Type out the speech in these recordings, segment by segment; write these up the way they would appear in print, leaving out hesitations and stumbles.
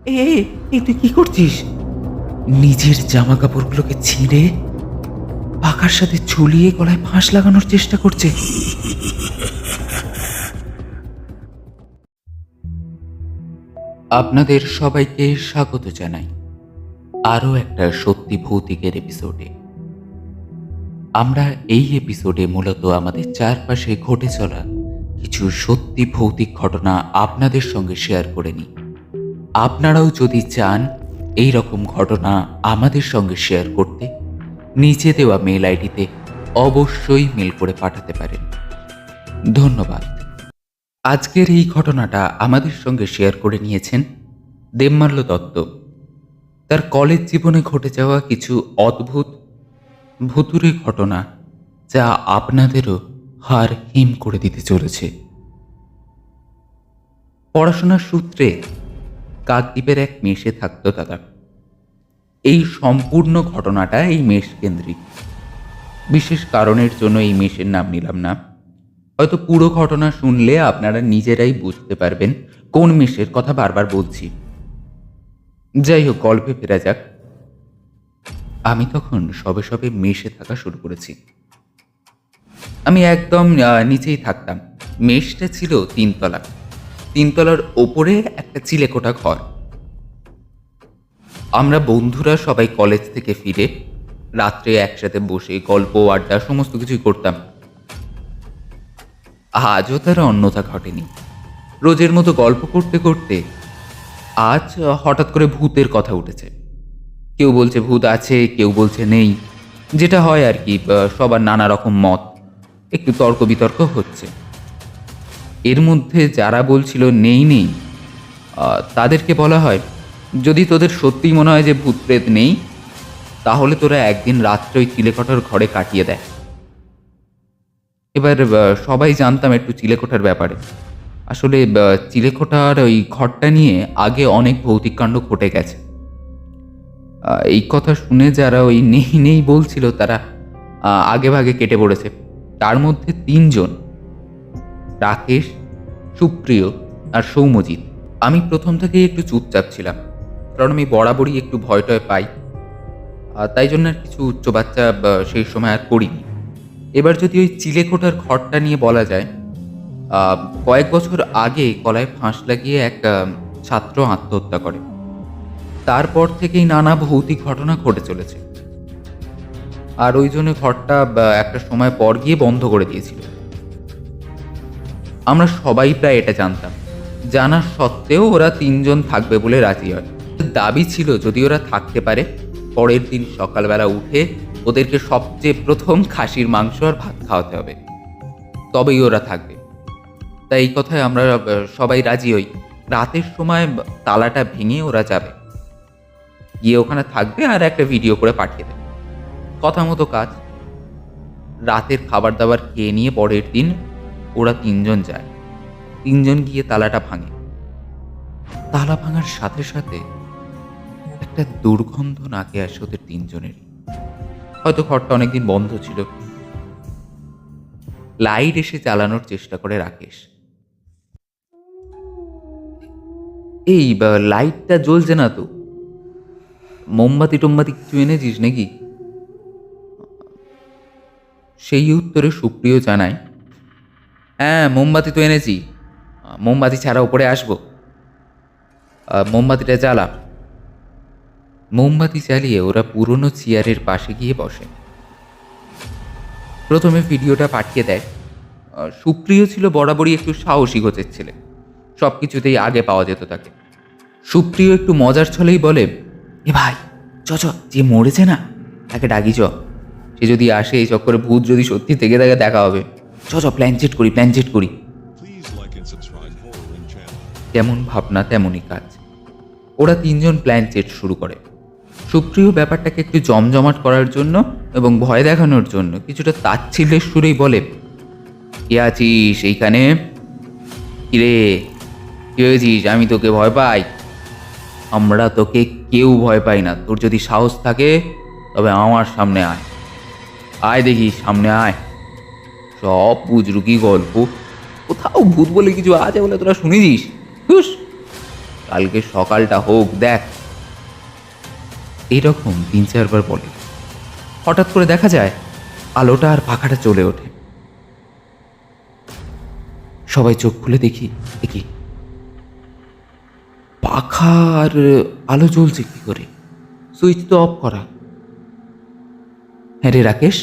এ এই তুই কি করছিস? নিজের জামা কাপড়গুলোকে ছিঁড়ে পাখার সাথে ঝুলিয়ে গলায় ফাঁস লাগানোর চেষ্টা করছে। আপনাদের সবাইকে স্বাগত জানাই আরও একটা সত্যি ভৌতিকের এপিসোডে। আমরা এই এপিসোডে মূলত আমাদের চারপাশে ঘটে চলা কিছু সত্যি ভৌতিক ঘটনা আপনাদের সঙ্গে শেয়ার করে নিই। আপনারাও যদি চান এই রকম ঘটনা আমাদের সঙ্গে শেয়ার করতে, নিচে দেওয়া মেল আইডিতে অবশ্যই মেল করে পাঠাতে পারেন। ধন্যবাদ। আজকের এই ঘটনাটা আমাদের সঙ্গে শেয়ার করে নিয়েছেন দেবমাল্য দত্ত। তার কলেজ জীবনে ঘটে যাওয়া কিছু অদ্ভুত ভুতুড়ে ঘটনা, যা আপনাদেরও হাড় হিম করে দিতে চলেছে। পড়াশোনার সূত্রে কাকদ্বীপের এক মেসে থাকতো দাদা। এই সম্পূর্ণ ঘটনাটা এই মেস কেন্দ্রিক। বিশেষ কারণের জন্য এই মেসের নাম নিলাম না। হয়তো পুরো ঘটনা শুনলে আপনারা নিজেরাই বুঝতে পারবেন কোন মেসের কথা বারবার বলছি। যাই হোক, গল্পে ফেরা যাক। আমি তখন সবে সবে মেসে থাকা শুরু করেছি। আমি একদম নিচেই থাকতাম। মেসটা ছিল তিনতলা। তিনতলার ওপরে একটা চিলেকোঠা ঘর। আমরা বন্ধুরা সবাই কলেজ থেকে ফিরে রাত্রে একসাথে বসে গল্প আড্ডা সমস্ত কিছুই করতাম। আজও তার অন্যথা ঘটেনি। রোজের মতো গল্প করতে করতে আজ হঠাৎ করে ভূতের কথা উঠেছে। কেউ বলছে ভূত আছে, কেউ বলছে নেই, যেটা হয় আর কি। সবার নানা রকম মত, একটু তর্ক বিতর্ক হচ্ছে। এর মধ্যে যারা বলছিল নেই নেই, তাদেরকে বলা হয়, যদি তোদের সত্যিই মনে হয় যে ভূত প্রেত নেই, তাহলে তোরা একদিন রাত্রে ওই চিলেকোঠার ঘরে কাটিয়ে দেয়। এবার সবাই জানতাম একটু চিলেকোঠার ব্যাপারে। আসলে চিলেকোঠার ওই ঘরটা নিয়ে আগে অনেক ভৌতিক কাণ্ড ঘটে গেছে। এই কথা শুনে যারা ওই নেই নেই বলছিল, তারা আগে ভাগে কেটে পড়েছে। তার মধ্যে তিনজন, রাকেশ, সুপ্রিয় আর সৌম্যজিৎ। আমি প্রথম থেকেই একটু চুপচাপ ছিলাম, কারণ আমি বরাবরই একটু ভয় টয় পাই। তাই জন্য আর কিছু উচ্চ বাচ্চা সেই সময় আর করিনি। এবার যদি ওই চিলেকোঠার ঘরটা নিয়ে বলা যায়, কয়েক বছর আগে গলায় ফাঁস লাগিয়ে এক ছাত্র আত্মহত্যা করে। তারপর থেকেই নানা ভৌতিক ঘটনা ঘটে চলেছে। আর ওই জন্য ঘরটা একটা সময় পর গিয়ে বন্ধ করে দিয়েছিল। আমরা সবাই প্রায় এটা জানতাম। জানা সত্ত্বেও ওরা তিনজন থাকবে বলে রাজি হয়। দাবি ছিল যদি ওরা থাকতে পারে, পরের দিন সকালবেলা উঠে ওদেরকে সবচেয়ে প্রথম খাসির মাংস আর ভাত খাওয়াতে হবে, তবেই ওরা থাকবে। তাই এই কথায় আমরা সবাই রাজি হই। রাতের সময় তালাটা ভেঙে ওরা যাবে, গিয়ে ওখানে থাকবে আর একটা ভিডিও করে পাঠিয়ে দেবে। কথা মতো কাজ। রাতের খাবার দাবার খেয়ে নিয়ে পরের দিন ওরা তিনজন যায়। তিনজন গিয়ে তালাটা ভাঙে। তালা ভাঙার সাথে সাথে একটা দুর্গন্ধ নাকে আসে ওদের তিনজনেরই। হয়তো ঘরটা অনেকদিন বন্ধ ছিল। লাইট এসে চালানোর চেষ্টা করে রাকেশ। এই লাইটটা জ্বলছে না তো, মোমবাতি টোমবাতি কিছু এনেছিস নাকি? সেই উত্তরে সুপ্রিয় জানায়, হ্যাঁ মোমবাতি তো এনেছি, মোমবাতি ছাড়া উপরে আসবো, মোমবাতিটা জ্বালা। মোমবাতি জ্বালিয়ে ওরা পুরনো চেয়ারের পাশে গিয়ে বসে। প্রথমে ভিডিওটা পাঠিয়ে দেয়। সুপ্রিয় ছিল বরাবরই একটু সাহসী গোছের ছেলে, সব কিছুতেই আগে পাওয়া যেত তাকে। সুপ্রিয় একটু মজার ছলেই বলে, এ ভাই চ চ, যে মরেছে না তাকে ডাকি চ, সে যদি আসে এই চক্করে ভূত যদি সত্যি থেকে থাকে দেখা হবে, চ চ প্ল্যান চেট করি। যেমন ভাবনা তেমনই কাজ। ওরা তিনজন প্ল্যান চেট শুরু করে। সুপ্রিয় ব্যাপারটাকে একটু জমজমাট করার জন্য এবং ভয় দেখানোর জন্য কিছুটা তাচ্ছিল্যের সুরেই বলে, কে আছিস এইখানে? কিরে কি হয়েছিস? আমি তোকে ভয় পাই? আমরা তোকে কেউ ভয় পাই না। তোর যদি সাহস থাকে তবে আমার সামনে আয়, আয় দেখি সামনে আয়। সব বুজরুকি গল্প, কোথাও ভূত বলে কিছু আছে বলে তোরা শুনেছিস? হুস। কালকে সকালটা হোক দেখ। এইরকম 3-4 বার বলে। হঠাৎ করে দেখা যায় আলোটা আর পাখাটা চলে ওঠে। সবাই চোখ খুলে দেখি, দেখি পাখা আর আলো জ্বলছে কি করে? সুইচ তো অফ করা। হ্যাঁ রে রাকেশ,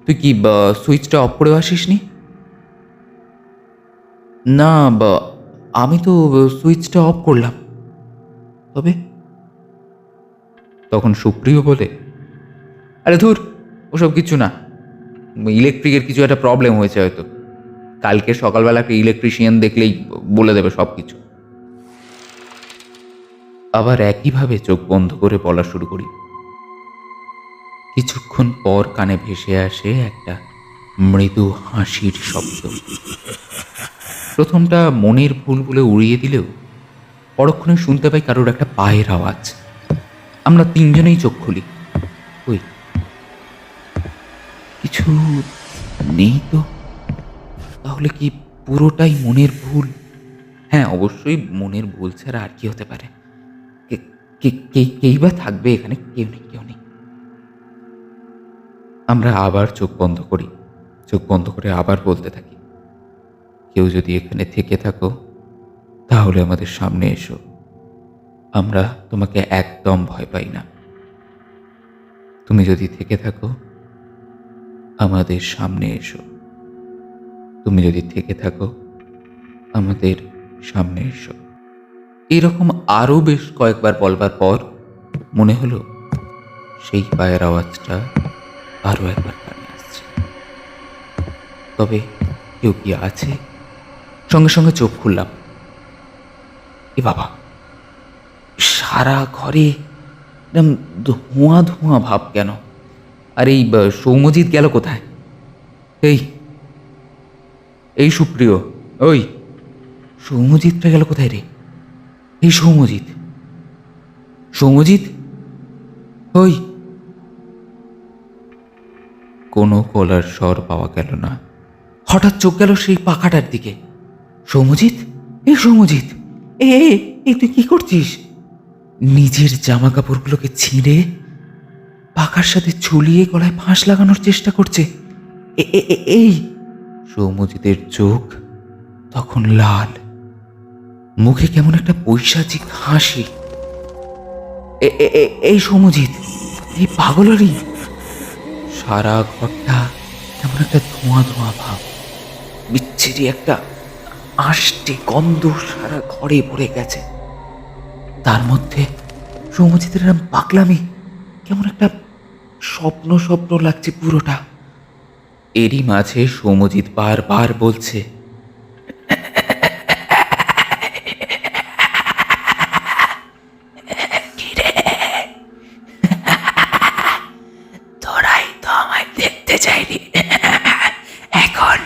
তুই কি সুইচটা অফ করেও আসিসনি? না, আমি তো সুইচটা অফ করলাম। তবে তখন সুপ্রিয় বলে, আরে ধুর, ওসব কিছু না, ইলেকট্রিকের কিছু একটা প্রবলেম হয়েছে হয়তো। কালকে সকালবেলা একটা ইলেকট্রিশিয়ান দেখলেই বলে দেবে সব কিছু। আবার একইভাবে চোখ বন্ধ করে বলা শুরু করি। কিছুক্ষণ পর কানে ভেসে আসে একটা মৃদু হাসির শব্দ। প্রথমটা মনের ভুল বলে উড়িয়ে দিলেও পরক্ষণে শুনতে পাই কারোর একটা পায়ের আওয়াজ। আমরা 3জনেই চোখ খুলি। ওই কিছু নেই তো? তাহলে কি পুরোটাই মনের ভুল? হ্যাঁ, অবশ্যই মনের ভুল ছাড়া আর কি হতে পারে? কেই বা থাকবে এখানে? কেউ নেই, কেউ নেই। আমরা আবার চোখ বন্ধ করি। চোখ বন্ধ করে আবার বলতে থাকি, কেউ যদি এখানে থেকে থাকো তাহলে আমাদের সামনে এসো। আমরা তোমাকে একদম ভয় পাই না। তুমি যদি থেকে থাকো আমাদের সামনে এসো। তুমি যদি থেকে থাকো আমাদের সামনে এসো। এরকম আরও বেশ কয়েকবার বলবার পর মনে হলো সেই পায়ের আওয়াজটা আরও একবার কানে আসছে। তবে কেউ কি আছে? সঙ্গে সঙ্গে চোখ খুললাম। এ বাবা, সারা ঘরে একদম ধোঁয়া ধোঁয়া ভাব কেন? আর এই সৌম্যজিৎ গেল কোথায়? এই এই সুপ্রিয়, ওই সৌম্যজিৎটা গেল কোথায় রে? এই সৌম্যজিৎ, সৌম্যজিৎ, ওই। কোনো গলার স্বর পাওয়া গেল না। হঠাৎ চোখ গেল সেই পাখাটার দিকে। সৌম্যজিৎ, এই সৌম্যজিৎ, এই তুই কি করছিস? নিজের জামা কাপড়গুলোকে ছিঁড়ে পাখার সাথে ঝুলিয়ে গলায় ফাঁস লাগানোর চেষ্টা করছে। এই সৌম্যজিতের চোখ তখন লাল, মুখে কেমন একটা পৈশাচিক হাসি। এই সৌম্যজিৎ, এই পাগলারি। সারা ঘরটা কেমন একটা ধোঁয়া ধোঁয়া ভাব, বিচ্ছিরি একটা আষ্টে গন্ধ সারা ঘরে ভরে গেছে। তার মধ্যে সৌম্যজিতের পাগলামি, কেমন একটা স্বপ্ন স্বপ্ন লাগছে পুরোটা। এরই মাঝে সৌম্যজিৎ বারবার বলছে, তোরাই তো আমায় দেখতে চাইলি, এখন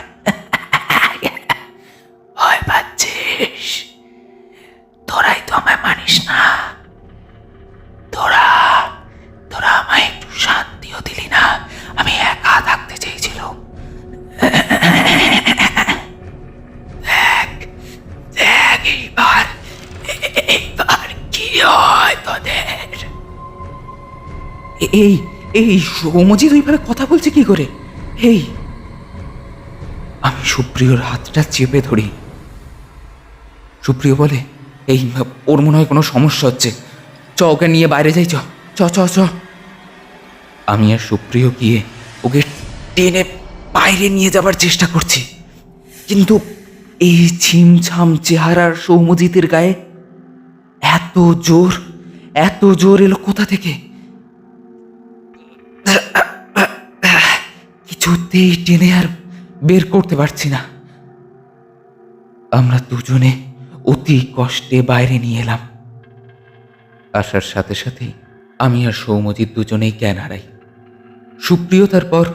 ভয় পাচ্ছিস? তোরাই তো আমায় মানিস না। তোরা আমায় একটু শান্তিও দিলি না। আমি একা থাকতে চেয়েছিলাম। দেখ এইবার কি হয় তোদের? এই সৌম্যজিৎ ওইভাবে কথা বলছে কি করে? আমি সুপ্রিয়র হাতটা চেপে ধরি। সুপ্রিয় বলে, ওর মনে হয় কোনো সমস্যা হচ্ছে, ওকে নিয়ে বাইরে যাই, চ। আমি আর সুপ্রিয় গিয়ে ওকে টেনে বাইরে নিয়ে যাবার চেষ্টা করছি, কিন্তু এই ছিমছাম চেহারার সৌম্যজিতের গায়ে এত জোর এলো কোথা থেকে? কিছুতেই টেনে আর বের করতে পারছি না। আমরা দুজনে অতি কষ্টে বাইরে নিয়ে এলাম। আসার সাথে সাথেই আমি আর সৌম্যজিৎ দুজনেই জ্ঞান হারাই। সুপ্রিয় তারপর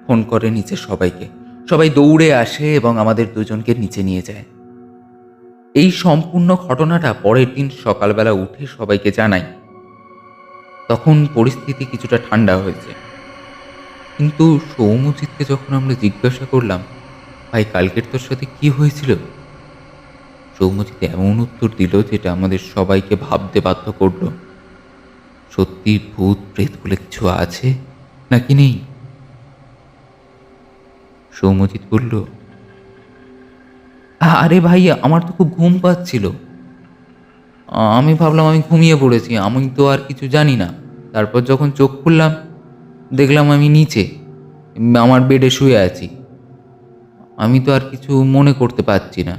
ফোন করে নিচে সবাইকে। সবাই দৌড়ে আসে এবং আমাদের দুজনকে নিচে নিয়ে যায়। এই সম্পূর্ণ ঘটনাটা পরের দিন সকালবেলা উঠে সবাইকে জানাই। তখন পরিস্থিতি কিছুটা ঠান্ডা হয়েছে, কিন্তু সৌম্যজিৎকে যখন আমরা জিজ্ঞাসা করলাম, ভাই কালকের তোর সাথে কি হয়েছিল, সৌম্যজিৎ এমন উত্তর দিল যেটা আমাদের সবাইকে ভাবতে বাধ্য করলো। সত্যি ভূত প্রেত বলে কিছু আছে নাকি নেই? সৌম্যজিৎ বলল, আরে ভাই, আমার তো খুব ঘুম পাচ্ছিল। আমি ভাবলাম আমি ঘুমিয়ে পড়েছি, আমি তো আর কিছু জানি না। তারপর যখন চোখ খুললাম দেখলাম আমি নিচে আমার বেডে শুয়ে আছি। আমি তো আর কিছু মনে করতে পারছি না।